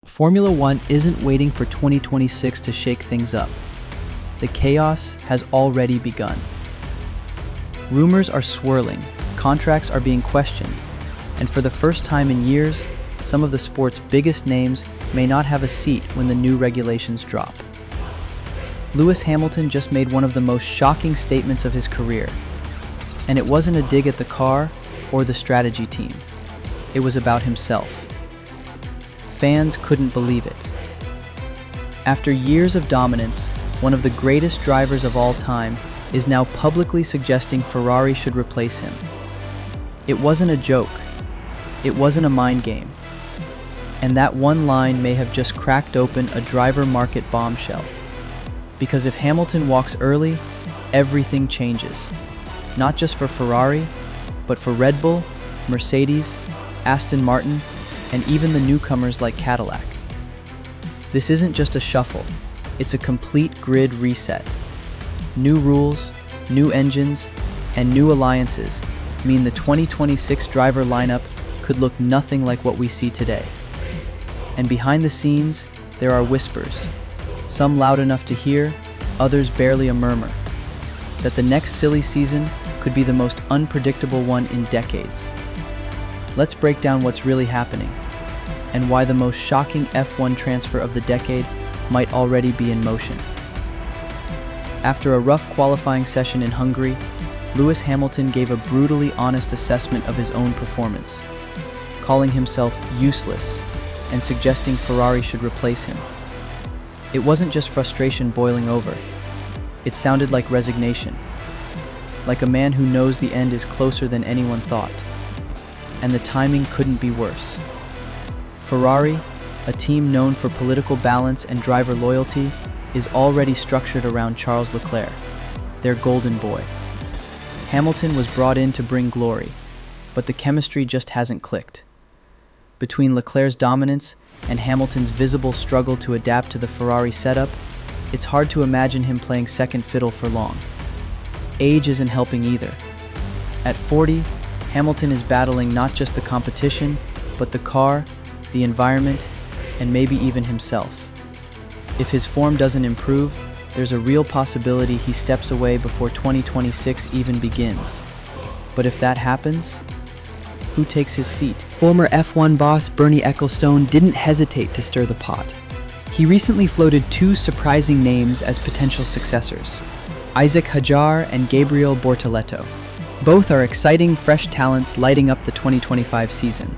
Formula One isn't waiting for 2026 to shake things up. The chaos has already begun. Rumors are swirling, contracts are being questioned, and for the first time in years, some of the sport's biggest names may not have a seat when the new regulations drop. Lewis Hamilton just made one of the most shocking statements of his career, and it wasn't a dig at the car or the strategy team. It was about himself. Fans couldn't believe it. After years of dominance, one of the greatest drivers of all time is now publicly suggesting Ferrari should replace him. It wasn't a joke. It wasn't a mind game. And that one line may have just cracked open a driver market bombshell. Because if Hamilton walks early, everything changes. Not just for Ferrari, but for Red Bull, Mercedes, Aston Martin, and even the newcomers like Cadillac. This isn't just a shuffle, it's a complete grid reset. New rules, new engines, and new alliances mean the 2026 driver lineup could look nothing like what we see today. And behind the scenes, there are whispers, some loud enough to hear, others barely a murmur, that the next silly season could be the most unpredictable one in decades. Let's break down what's really happening, and why the most shocking F1 transfer of the decade might already be in motion. After a rough qualifying session in Hungary, Lewis Hamilton gave a brutally honest assessment of his own performance, calling himself useless and suggesting Ferrari should replace him. It wasn't just frustration boiling over. It sounded like resignation, like a man who knows the end is closer than anyone thought. And the timing couldn't be worse. Ferrari, a team known for political balance and driver loyalty, is already structured around Charles Leclerc, their golden boy. Hamilton was brought in to bring glory, but the chemistry just hasn't clicked. Between Leclerc's dominance and Hamilton's visible struggle to adapt to the Ferrari setup, it's hard to imagine him playing second fiddle for long. Age isn't helping either. At 40, Hamilton is battling not just the competition, but the car, the environment, and maybe even himself. If his form doesn't improve, there's a real possibility he steps away before 2026 even begins. But if that happens, who takes his seat? Former F1 boss Bernie Ecclestone didn't hesitate to stir the pot. He recently floated two surprising names as potential successors: Isaac Hadjar and Gabriel Bortoleto. Both are exciting, fresh talents lighting up the 2025 season,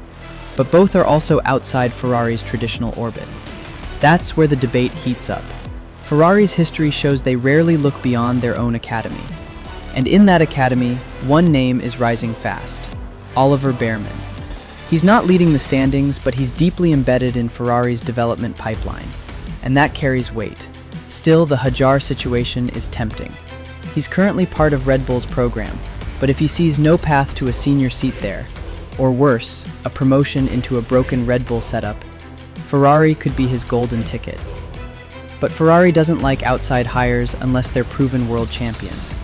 but both are also outside Ferrari's traditional orbit. That's where the debate heats up. Ferrari's history shows they rarely look beyond their own academy. And in that academy, one name is rising fast: Oliver Bearman. He's not leading the standings, but he's deeply embedded in Ferrari's development pipeline, and that carries weight. Still, the Hadjar situation is tempting. He's currently part of Red Bull's program, but if he sees no path to a senior seat there, or worse, a promotion into a broken Red Bull setup, Ferrari could be his golden ticket. But Ferrari doesn't like outside hires unless they're proven world champions.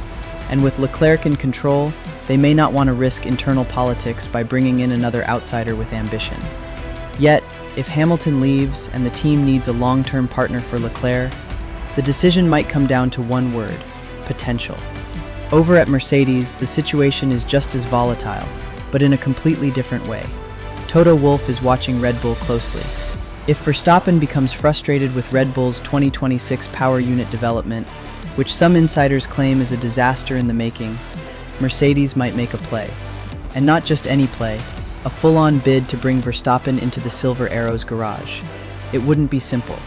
And with Leclerc in control, they may not want to risk internal politics by bringing in another outsider with ambition. Yet, if Hamilton leaves and the team needs a long-term partner for Leclerc, the decision might come down to one word: potential. Over at Mercedes, the situation is just as volatile, but in a completely different way. Toto Wolff is watching Red Bull closely. If Verstappen becomes frustrated with Red Bull's 2026 power unit development, which some insiders claim is a disaster in the making, Mercedes might make a play. And not just any play, a full-on bid to bring Verstappen into the Silver Arrows garage. It wouldn't be simple.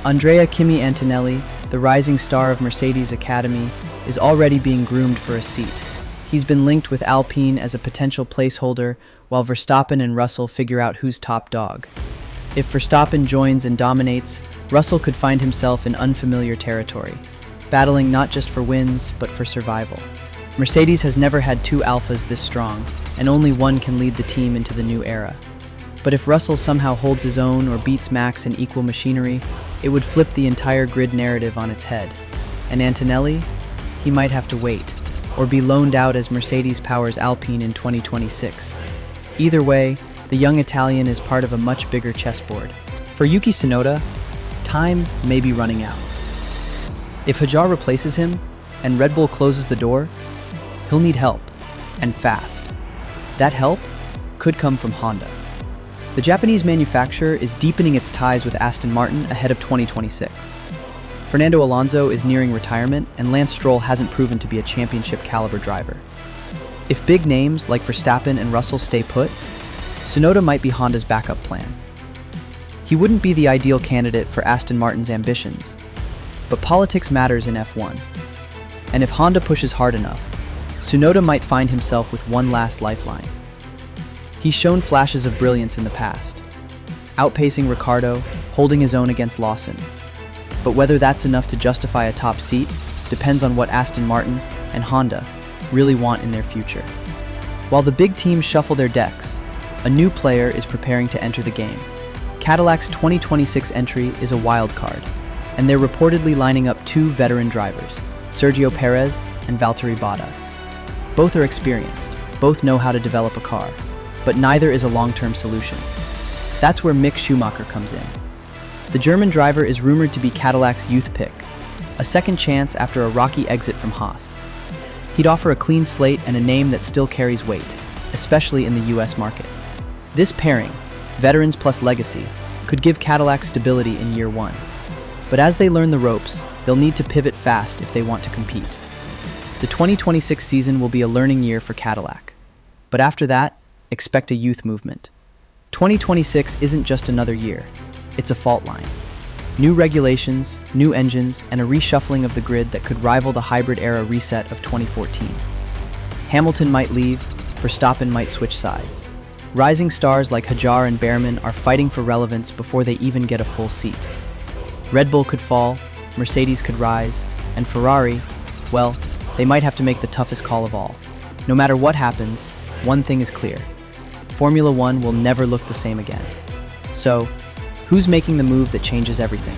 Andrea Kimi Antonelli, the rising star of Mercedes Academy, is already being groomed for a seat. He's been linked with Alpine as a potential placeholder, while Verstappen and Russell figure out who's top dog. If Verstappen joins and dominates, Russell could find himself in unfamiliar territory, battling not just for wins, but for survival. Mercedes has never had two alphas this strong, and only one can lead the team into the new era. But if Russell somehow holds his own or beats Max in equal machinery, it would flip the entire grid narrative on its head. And Antonelli? He might have to wait, or be loaned out as Mercedes powers Alpine in 2026. Either way, the young Italian is part of a much bigger chessboard. For Yuki Tsunoda, time may be running out. If Hajar replaces him and Red Bull closes the door, he'll need help, and fast. That help could come from Honda. The Japanese manufacturer is deepening its ties with Aston Martin ahead of 2026. Fernando Alonso is nearing retirement, and Lance Stroll hasn't proven to be a championship-caliber driver. If big names like Verstappen and Russell stay put, Tsunoda might be Honda's backup plan. He wouldn't be the ideal candidate for Aston Martin's ambitions, but politics matters in F1. And if Honda pushes hard enough, Tsunoda might find himself with one last lifeline. He's shown flashes of brilliance in the past, outpacing Ricciardo, holding his own against Lawson. But whether that's enough to justify a top seat depends on what Aston Martin and Honda really want in their future. While the big teams shuffle their decks, a new player is preparing to enter the game. Cadillac's 2026 entry is a wild card, and they're reportedly lining up two veteran drivers, Sergio Perez and Valtteri Bottas. Both are experienced, both know how to develop a car, but neither is a long-term solution. That's where Mick Schumacher comes in. The German driver is rumored to be Cadillac's youth pick, a second chance after a rocky exit from Haas. He'd offer a clean slate and a name that still carries weight, especially in the US market. This pairing, veterans plus legacy, could give Cadillac stability in year one. But as they learn the ropes, they'll need to pivot fast if they want to compete. The 2026 season will be a learning year for Cadillac. But after that, expect a youth movement. 2026 isn't just another year, it's a fault line. New regulations, new engines, and a reshuffling of the grid that could rival the hybrid-era reset of 2014. Hamilton might leave, Verstappen might switch sides. Rising stars like Hajar and Behrman are fighting for relevance before they even get a full seat. Red Bull could fall, Mercedes could rise, and Ferrari, well, they might have to make the toughest call of all. No matter what happens, one thing is clear. Formula One will never look the same again. So, who's making the move that changes everything?